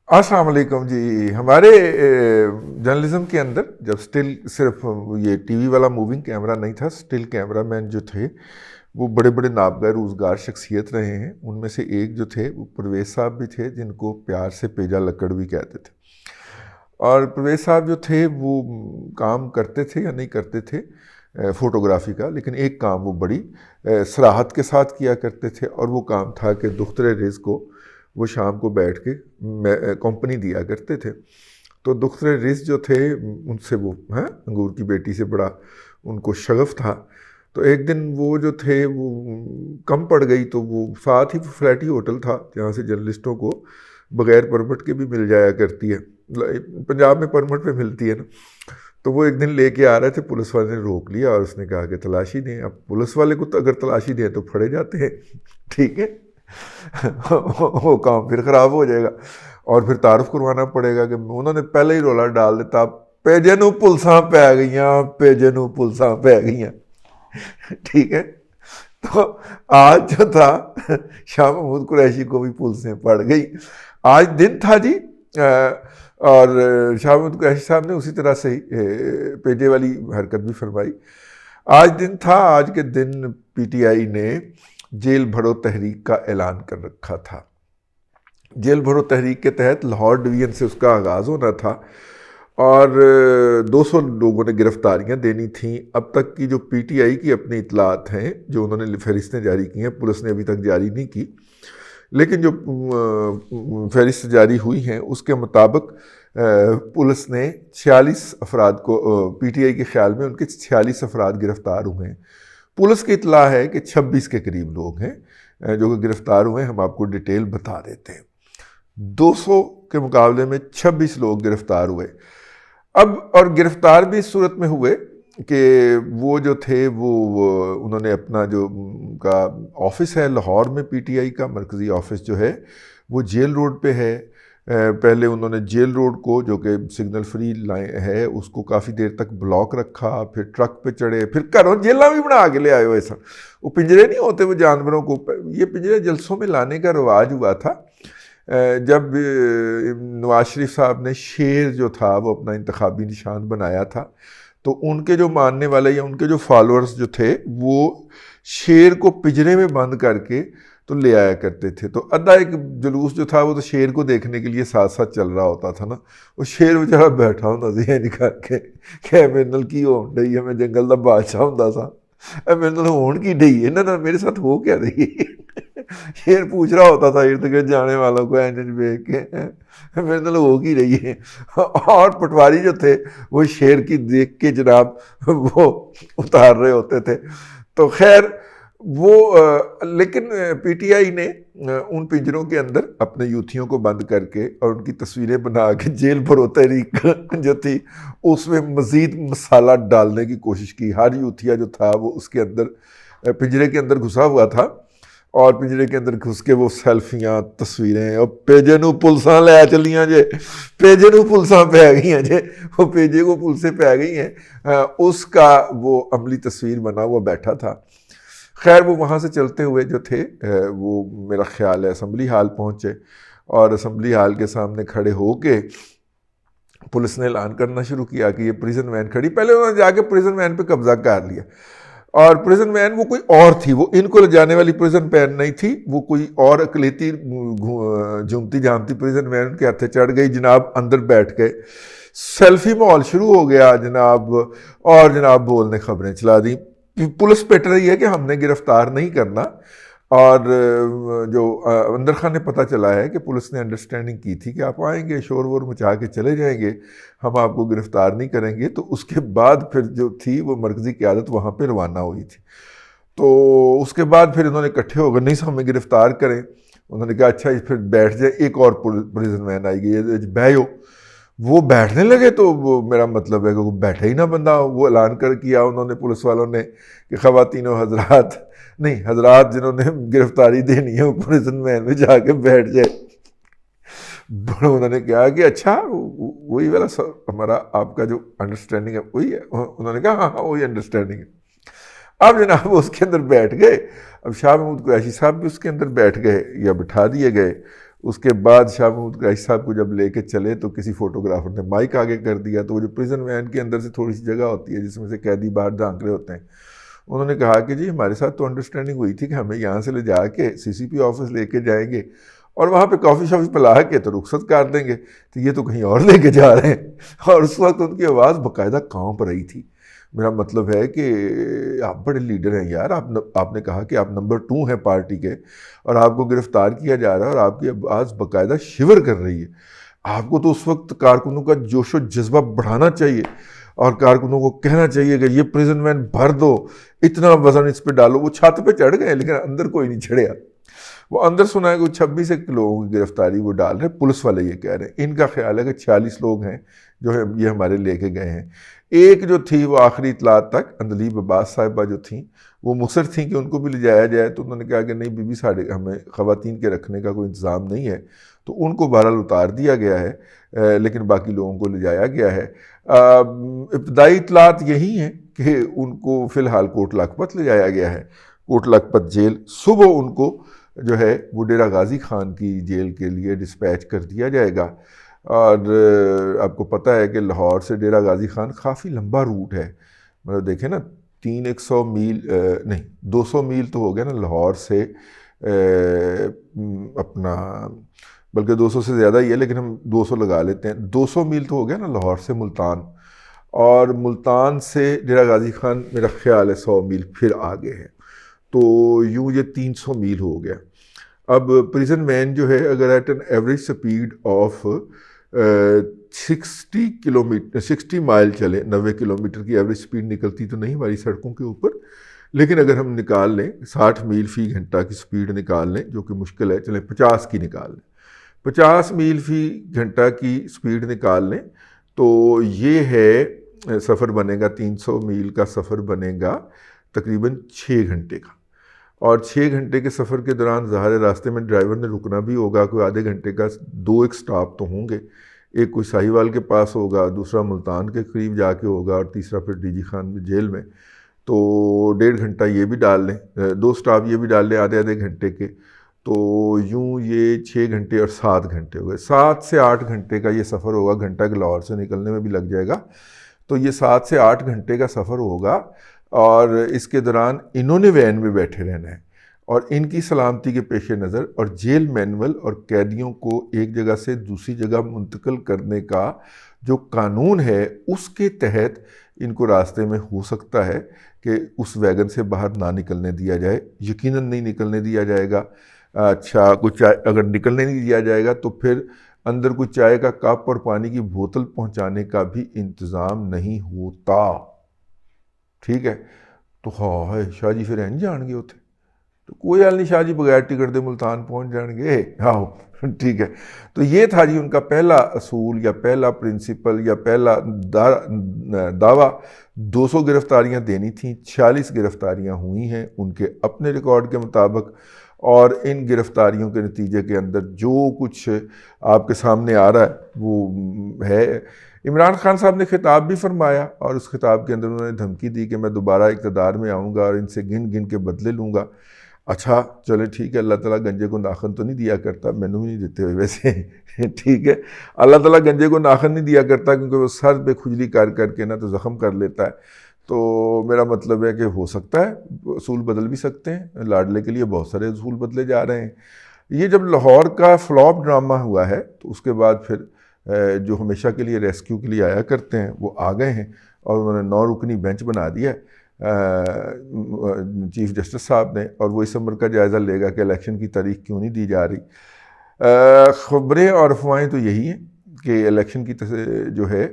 السلام علیکم جی. ہمارے جرنلزم کے اندر جب سٹل صرف یہ ٹی وی والا موونگ کیمرہ نہیں تھا، سٹل کیمرہ مین جو تھے وہ بڑے بڑے نابغہ روزگار شخصیت رہے ہیں. ان میں سے ایک جو تھے وہ پرویز صاحب بھی تھے، جن کو پیار سے پیجا لکڑ بھی کہتے تھے. اور پرویز صاحب جو تھے وہ کام کرتے تھے یا نہیں کرتے تھے فوٹوگرافی کا، لیکن ایک کام وہ بڑی صراحت کے ساتھ کیا کرتے تھے، اور وہ کام تھا کہ دختر رزق کو وہ شام کو بیٹھ کے کمپنی دیا کرتے تھے. تو دختر رزق جو تھے ان سے وہ انگور کی بیٹی سے بڑا ان کو شغف تھا. تو ایک دن وہ جو تھے وہ کم پڑ گئی، تو وہ ساتھ ہی فلیٹی ہوٹل تھا جہاں سے جرنلسٹوں کو بغیر پرمٹ کے بھی مل جایا کرتی ہے، پنجاب میں پرمٹ پہ ملتی ہے نا. تو وہ ایک دن لے کے آ رہے تھے، پولیس والے نے روک لیا اور اس نے کہا کہ تلاشی دیں. اب پولیس والے کو تو اگر تلاشی دیں تو پھڑے جاتے ہیں، ٹھیک ہے، وہ کام پھر خراب ہو جائے گا اور پھر تعارف کروانا پڑے گا. کہ انہوں نے پہلے ہی رولا ڈال دیتا، پیجے نو پلساں پی گئیاں، پیجے نو پلساں پی گئیاں، ٹھیک ہے. تو آج جو تھا شاہ محمود قریشی کو بھی پلسیں پڑ گئی. آج دن تھا جی، اور شاہ محمود قریشی صاحب نے اسی طرح سے پیجے والی حرکت بھی فرمائی. آج دن تھا، آج کے دن پی ٹی آئی نے جیل بھرو تحریک کا اعلان کر رکھا تھا. جیل بھرو تحریک کے تحت لاہور ڈویژن سے اس کا آغاز ہونا تھا، اور 200 لوگوں نے گرفتاریاں دینی تھیں. اب تک کی جو پی ٹی آئی کی اپنی اطلاعات ہیں، جو انہوں نے فہرستیں جاری کی ہیں، پولیس نے ابھی تک جاری نہیں کی، لیکن جو فہرست جاری ہوئی ہیں اس کے مطابق پولیس نے 46 افراد کو، پی ٹی آئی کے خیال میں ان کے 46 افراد گرفتار ہوئے ہیں. پولیس کی اطلاع ہے کہ 26 کے قریب لوگ ہیں جو کہ گرفتار ہوئے ہیں. ہم آپ کو ڈیٹیل بتا دیتے ہیں. 200 کے مقابلے میں 26 لوگ گرفتار ہوئے. اب اور گرفتار بھی اس صورت میں ہوئے کہ وہ جو تھے وہ انہوں نے اپنا جو کا آفس ہے لاہور میں، پی ٹی آئی کا مرکزی آفس جو ہے وہ جیل روڈ پہ ہے. پہلے انہوں نے جیل روڈ کو، جو کہ سگنل فری لائن ہے، اس کو کافی دیر تک بلاک رکھا، پھر ٹرک پہ چڑھے، پھر گھروں جیلیں بھی بنا کے لے آئے ہوئے سن. وہ پنجرے نہیں ہوتے وہ جانوروں کو، یہ پنجرے جلسوں میں لانے کا رواج ہوا تھا. جب نواز شریف صاحب نے شیر جو تھا وہ اپنا انتخابی نشان بنایا تھا، تو ان کے جو ماننے والے یا ان کے جو فالورز جو تھے وہ شیر کو پنجرے میں بند کر کے تو لے آیا کرتے تھے. تو آدھا ایک جلوس جو تھا وہ تو شیر کو دیکھنے کے لیے ساتھ ساتھ چل رہا ہوتا تھا نا. وہ شیر بیچارہ بیٹھا ہوتا سی نکال کے کہ میرے نال کی ہون ڈئی ہے، میں جنگل دا بادشاہ ہوندا سا، میرے نال ہون کی ڈئی ہے، نہ میرے ساتھ ہو کیا رہی ہے. شیر پوچھ رہا ہوتا تھا ارد گرد جانے والوں کو اینج دیکھ کے، میرے نال ہو کی رہی ہے. اور پٹواری جو تھے وہ شیر کی دیکھ کے جناب وہ اتار رہے ہوتے تھے. تو خیر وہ لیکن پی ٹی آئی نے ان پنجروں کے اندر اپنے یوتھیوں کو بند کر کے اور ان کی تصویریں بنا کے جیل بھرو تحریک جو تھی اس میں مزید مسالہ ڈالنے کی کوشش کی. ہر یوتھیا جو تھا وہ اس کے اندر پنجرے کے اندر گھسا ہوا تھا، اور پنجرے کے اندر گھس کے وہ سیلفیاں، تصویریں، اور پیجے نو پلساں لے چلیاں جے، پیجے نو پلساں پی گئی ہیں جے، وہ پیجے کو پلسیں پی گئی ہیں، اس کا وہ عملی تصویر بنا ہوا بیٹھا تھا. خیر وہ وہاں سے چلتے ہوئے جو تھے وہ میرا خیال ہے اسمبلی ہال پہنچے، اور اسمبلی ہال کے سامنے کھڑے ہو کے پولیس نے اعلان کرنا شروع کیا کہ یہ پریزن وین کھڑی. پہلے انہوں نے جا کے پریزن وین پہ قبضہ کر لیا، اور پریزن وین وہ کوئی اور تھی، وہ ان کو لے جانے والی پریزن وین نہیں تھی، وہ کوئی اور اقلیتی جھومتی جھامتی پریزن وین کے ہاتھے چڑھ گئی. جناب اندر بیٹھ گئے، سیلفی ماحول شروع ہو گیا جناب، اور جناب بولنے خبریں چلا دیں. پولیس پیٹ رہی ہے کہ ہم نے گرفتار نہیں کرنا، اور جو اندر خان نے پتہ چلا ہے کہ پولیس نے انڈرسٹینڈنگ کی تھی کہ آپ آئیں گے، شور وور مچا کے چلے جائیں گے، ہم آپ کو گرفتار نہیں کریں گے. تو اس کے بعد پھر جو تھی وہ مرکزی قیادت وہاں پہ روانہ ہوئی تھی. تو اس کے بعد پھر انہوں نے اکٹھے ہو گئے، نہیں ہمیں گرفتار کریں. انہوں نے کہا اچھا پھر بیٹھ جائیں. ایک اور پریزن وین آئی گئی، بہو، وہ بیٹھنے لگے. تو وہ میرا مطلب ہے کہ وہ بیٹھے ہی نہ بندہ. وہ اعلان کیا انہوں نے، پولیس والوں نے، کہ خواتین و حضرات، نہیں حضرات جنہوں نے گرفتاری دینی ہے وہ پریزن وین میں جا کے بیٹھ جائے. انہوں نے کہا کہ اچھا وہی والا ہمارا آپ کا جو انڈرسٹینڈنگ ہے وہی ہے. انہوں نے کہا ہاں ہاں وہی انڈرسٹینڈنگ ہے. اب جناب وہ اس کے اندر بیٹھ گئے. اب شاہ محمود قریشی صاحب بھی اس کے اندر بیٹھ گئے یا بٹھا دیے گئے. اس کے بعد شاہ محمود قریشی صاحب کو جب لے کے چلے تو کسی فوٹوگرافر نے مائک آگے کر دیا، تو وہ جو پریزن وین کے اندر سے تھوڑی سی جگہ ہوتی ہے جس میں سے قیدی باہر جھانک رہے ہوتے ہیں، انہوں نے کہا کہ جی ہمارے ساتھ تو انڈرسٹینڈنگ ہوئی تھی کہ ہمیں یہاں سے لے جا کے CCP آفس لے کے جائیں گے اور وہاں پہ کافی شافی پلا کے تو رخصت کر دیں گے، تو یہ تو کہیں اور لے کے جا رہے ہیں۔ اور اس وقت ان کی آواز باقاعدہ کانپ رہی تھی۔ میرا مطلب ہے کہ آپ بڑے لیڈر ہیں یار، آپ نے کہا کہ آپ نمبر 2 ہیں پارٹی کے اور آپ کو گرفتار کیا جا رہا ہے اور آپ کی آواز باقاعدہ شیور کر رہی ہے۔ آپ کو تو اس وقت کارکنوں کا جوش و جذبہ بڑھانا چاہیے اور کارکنوں کو کہنا چاہیے کہ یہ پریزن وین بھر دو، اتنا وزن اس پہ ڈالو۔ وہ چھت پہ چڑھ گئے لیکن اندر کوئی نہیں چڑھیا۔ وہ اندر سنا ہے کہ 26 لوگوں کی گرفتاری وہ ڈال رہے ہیں، پولیس والے یہ کہہ رہے ہیں۔ ان کا خیال ہے کہ 46 لوگ ہیں جو ہے یہ ہمارے لے کے گئے ہیں۔ ایک جو تھی وہ آخری اطلاعات تک اندلیب عباس صاحبہ جو تھیں وہ مصر تھیں کہ ان کو بھی لے جایا جائے، تو انہوں نے کہا کہ نہیں بی بی ساڑھے ہمیں خواتین کے رکھنے کا کوئی انتظام نہیں ہے، تو ان کو بہرحال اتار دیا گیا ہے، لیکن باقی لوگوں کو لے جایا گیا ہے۔ ابتدائی اطلاعات یہی ہیں کہ ان کو فی الحال کوٹ لکھپت لے جایا گیا ہے، کوٹ لکھپت جیل۔ صبح ان کو جو ہے وہ ڈیرہ غازی خان کی جیل کے لیے ڈسپیچ کر دیا جائے گا۔ اور آپ کو پتہ ہے کہ لاہور سے ڈیرہ غازی خان کافی لمبا روٹ ہے، مطلب دیکھیں نا 100 میل نہیں 200 میل تو ہو گیا نا لاہور سے، اپنا بلکہ 200 سے زیادہ ہی ہے لیکن ہم 200 لگا لیتے ہیں، 200 میل تو ہو گیا نا لاہور سے ملتان، اور ملتان سے ڈیرہ غازی خان میرا خیال ہے 100 میل پھر آگے ہے، تو یوں یہ 300 میل ہو گیا۔ اب پریزن وین جو ہے اگر at an average speed of 60 mile چلے، 90 کلومیٹر کی ایوریج سپیڈ نکلتی تو نہیں ہماری سڑکوں کے اوپر، لیکن اگر ہم نکال لیں 60 میل فی گھنٹہ کی سپیڈ نکال لیں، جو کہ مشکل ہے، چلیں 50 کی نکال لیں، 50 میل فی گھنٹہ کی سپیڈ نکال لیں، تو یہ ہے سفر بنے گا 300 میل کا سفر بنے گا تقریباً 6 گھنٹے کا۔ اور 6 گھنٹے کے سفر کے دوران ظاہر راستے میں ڈرائیور نے رکنا بھی ہوگا، کوئی آدھے گھنٹے کا 2 ایک سٹاپ تو ہوں گے، ایک کوئی ساہیوال کے پاس ہوگا، دوسرا ملتان کے قریب جا کے ہوگا، اور تیسرا پھر ڈی جی خان جیل میں، تو 1.5 گھنٹہ یہ بھی ڈال لیں، 2 سٹاپ یہ بھی ڈال لیں آدھے گھنٹے کے، تو یوں یہ 6 گھنٹے اور 7 گھنٹے ہو گئے۔ 7 سے 8 گھنٹے کا یہ سفر ہوگا، گھنٹہ کہ لاہور سے نکلنے میں بھی لگ جائے گا، تو یہ 7 سے 8 گھنٹے کا سفر ہوگا، اور اس کے دوران انہوں نے وین میں بیٹھے رہنا ہے، اور ان کی سلامتی کے پیش نظر اور جیل مینول اور قیدیوں کو ایک جگہ سے دوسری جگہ منتقل کرنے کا جو قانون ہے اس کے تحت ان کو راستے میں ہو سکتا ہے کہ اس ویگن سے باہر نہ نکلنے دیا جائے، یقیناً نہیں نکلنے دیا جائے گا۔ اچھا کچھ اگر نکلنے نہیں دیا جائے گا تو پھر اندر کوئی چائے کا کپ اور پانی کی بوتل پہنچانے کا بھی انتظام نہیں ہوتا، ٹھیک ہے؟ تو ہاں شاہ جی پھر این جان گے ہوتے، تو کوئی حال نہیں، شاہ جی بغیر ٹکٹ دے ملتان پہنچ جان گے، آؤ ٹھیک ہے۔ تو یہ تھا جی ان کا پہلا اصول یا پہلا پرنسپل یا پہلا دعویٰ۔ 200 گرفتاریاں دینی تھیں، 46 گرفتاریاں ہوئی ہیں ان کے اپنے ریکارڈ کے مطابق، اور ان گرفتاریوں کے نتیجے کے اندر جو کچھ آپ کے سامنے آ رہا ہے وہ ہے۔ عمران خان صاحب نے خطاب بھی فرمایا، اور اس خطاب کے اندر انہوں نے دھمکی دی کہ میں دوبارہ اقتدار میں آؤں گا اور ان سے گن گن کے بدلے لوں گا۔ اچھا چلے ٹھیک ہے، اللہ تعالیٰ گنجے کو ناخن تو نہیں دیا کرتا، میں نے بھی نہیں دیتے ہوئے ویسے ٹھیک ہے، اللہ تعالیٰ گنجے کو ناخن نہیں دیا کرتا کیونکہ وہ سر پہ کھجلی کر کر کے نا تو زخم کر لیتا ہے، تو میرا مطلب ہے کہ ہو سکتا ہے اصول بدل بھی سکتے ہیں، لاڈلے کے لیے بہت سارے اصول بدلے جا رہے ہیں۔ یہ جب لاہور کا فلاپ ڈرامہ ہوا ہے تو اس کے بعد پھر جو ہمیشہ کے لیے ریسکیو کے لیے آیا کرتے ہیں وہ آ گئے ہیں، اور انہوں نے 9 رکنی بینچ بنا دیا ہے چیف جسٹس صاحب نے، اور وہ اس امر کا جائزہ لے گا کہ الیکشن کی تاریخ کیوں نہیں دی جا رہی۔ خبریں اور افواہیں تو یہی ہیں کہ الیکشن کی جو ہے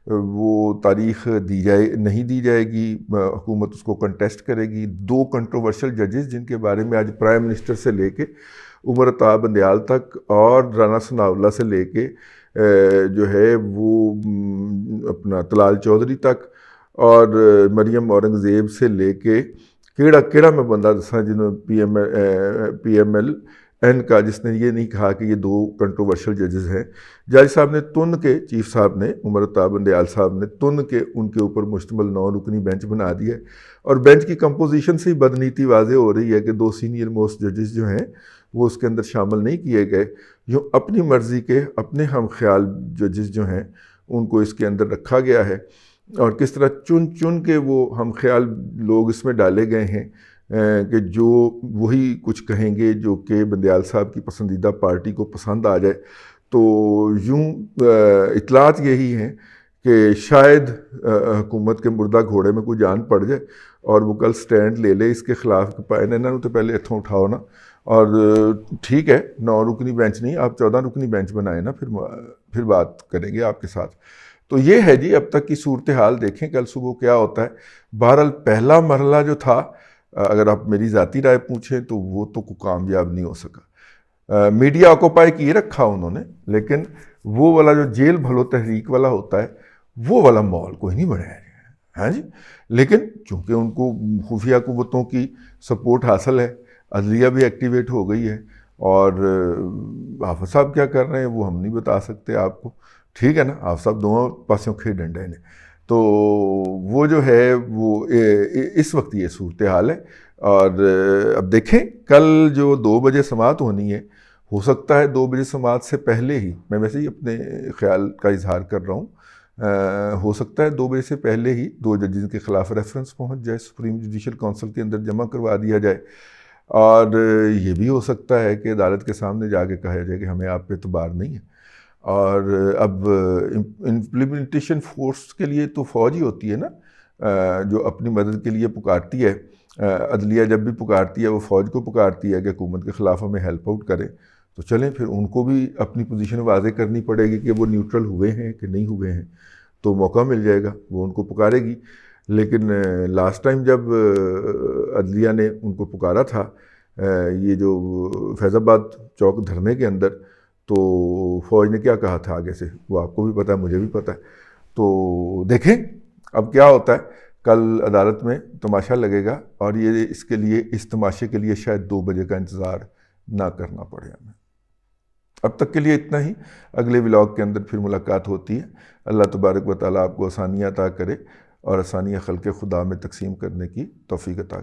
وہ تاریخ نہیں دی جائے گی، حکومت اس کو کنٹیسٹ کرے گی۔ 2 کنٹروورشل ججز جن کے بارے میں آج پرائم منسٹر سے لے کے عمر عطا بندیال تک اور رانا ثناءاللہ سے لے کے جو ہے وہ اپنا طلال چودھری تک اور مریم اورنگزیب سے لے کے کیڑا میں بندہ دساں جنہوں پی ایم ایل این کا، جس نے یہ نہیں کہا کہ یہ 2 کنٹروورشل ججز ہیں۔ جج صاحب نے تن کے، چیف صاحب نے، عمر عطا بندیال صاحب نے تن کے ان کے اوپر مشتمل 9 رکنی بینچ بنا دیا ہے، اور بینچ کی کمپوزیشن سے ہی بدنیتی واضح ہو رہی ہے کہ 2 سینئر موسٹ ججز جو ہیں وہ اس کے اندر شامل نہیں کیے گئے. یوں اپنی مرضی کے اپنے ہم خیال ججز جو ہیں ان کو اس کے اندر رکھا گیا ہے, اور کس طرح چن چن کے وہ ہم خیال لوگ اس میں ڈالے گئے ہیں کہ جو وہی کچھ کہیں گے جو کہ بندیال صاحب کی پسندیدہ پارٹی کو پسند آ جائے. تو یوں اطلاعات یہی ہیں کہ شاید حکومت کے مردہ گھوڑے میں کوئی جان پڑ جائے اور وہ کل سٹینڈ لے لے اس کے خلاف. انہوں تو پہلے اتھوں اٹھاؤ نا, اور ٹھیک ہے 9 رکنی بینچ نہیں, آپ 14 رکنی بینچ بنائیں نا, پھر بات کریں گے آپ کے ساتھ. تو یہ ہے جی اب تک کی صورتحال. دیکھیں کل صبح کیا ہوتا ہے. بہرحال پہلا مرحلہ جو تھا, اگر آپ میری ذاتی رائے پوچھیں تو وہ تو کوئی کامیاب نہیں ہو سکا. میڈیا آکوپائی کیے رکھا انہوں نے, لیکن وہ والا جو جیل بھلو تحریک والا ہوتا ہے وہ والا ماحول کوئی نہیں بنایا گیا. ہاں جی, لیکن چونکہ ان کو خفیہ قوتوں کی سپورٹ حاصل ہے, عدلیہ بھی ایکٹیویٹ ہو گئی ہے, اور حافظ صاحب کیا کر رہے ہیں وہ ہم نہیں بتا سکتے آپ کو, ٹھیک ہے نا. آپ صاحب دونوں پاسوں کھیل ڈنڈے نے. تو وہ جو ہے وہ اس وقت یہ صورتحال ہے. اور اب دیکھیں کل جو 2 بجے سماعت ہونی ہے, ہو سکتا ہے 2 بجے سماعت سے پہلے ہی, میں ویسے ہی اپنے خیال کا اظہار کر رہا ہوں, ہو سکتا ہے 2 بجے سے پہلے ہی 2 ججز کے خلاف ریفرنس پہنچ جائے, سپریم جوڈیشل کونسل کے اندر جمع کروا دیا جائے. اور یہ بھی ہو سکتا ہے کہ عدالت کے سامنے جا کے کہا جائے کہ ہمیں آپ پہ اعتبار نہیں ہے. اور اب امپلیمنٹیشن فورس کے لیے تو فوج ہی ہوتی ہے نا, جو اپنی مدد کے لیے پکارتی ہے. عدلیہ جب بھی پکارتی ہے وہ فوج کو پکارتی ہے کہ حکومت کے خلاف ہمیں ہیلپ آؤٹ کریں. تو چلیں پھر ان کو بھی اپنی پوزیشن واضح کرنی پڑے گی کہ وہ نیوٹرل ہوئے ہیں کہ نہیں ہوئے ہیں, تو موقع مل جائے گا, وہ ان کو پکارے گی. لیکن لاسٹ ٹائم جب عدلیہ نے ان کو پکارا تھا یہ جو فیض آباد چوک دھرنے کے اندر, تو فوج نے کیا کہا تھا آگے سے وہ آپ کو بھی پتہ ہے, مجھے بھی پتہ ہے. تو دیکھیں اب کیا ہوتا ہے. کل عدالت میں تماشا لگے گا, اور یہ اس تماشے کے لیے شاید 2 بجے کا انتظار نہ کرنا پڑے ہمیں. اب تک کے لیے اتنا ہی. اگلے ولاگ کے اندر پھر ملاقات ہوتی ہے. اللہ تبارک و تعالیٰ آپ کو آسانیاں عطا کرے اور آسانیاں خلق خدا میں تقسیم کرنے کی توفیق عطا کرے.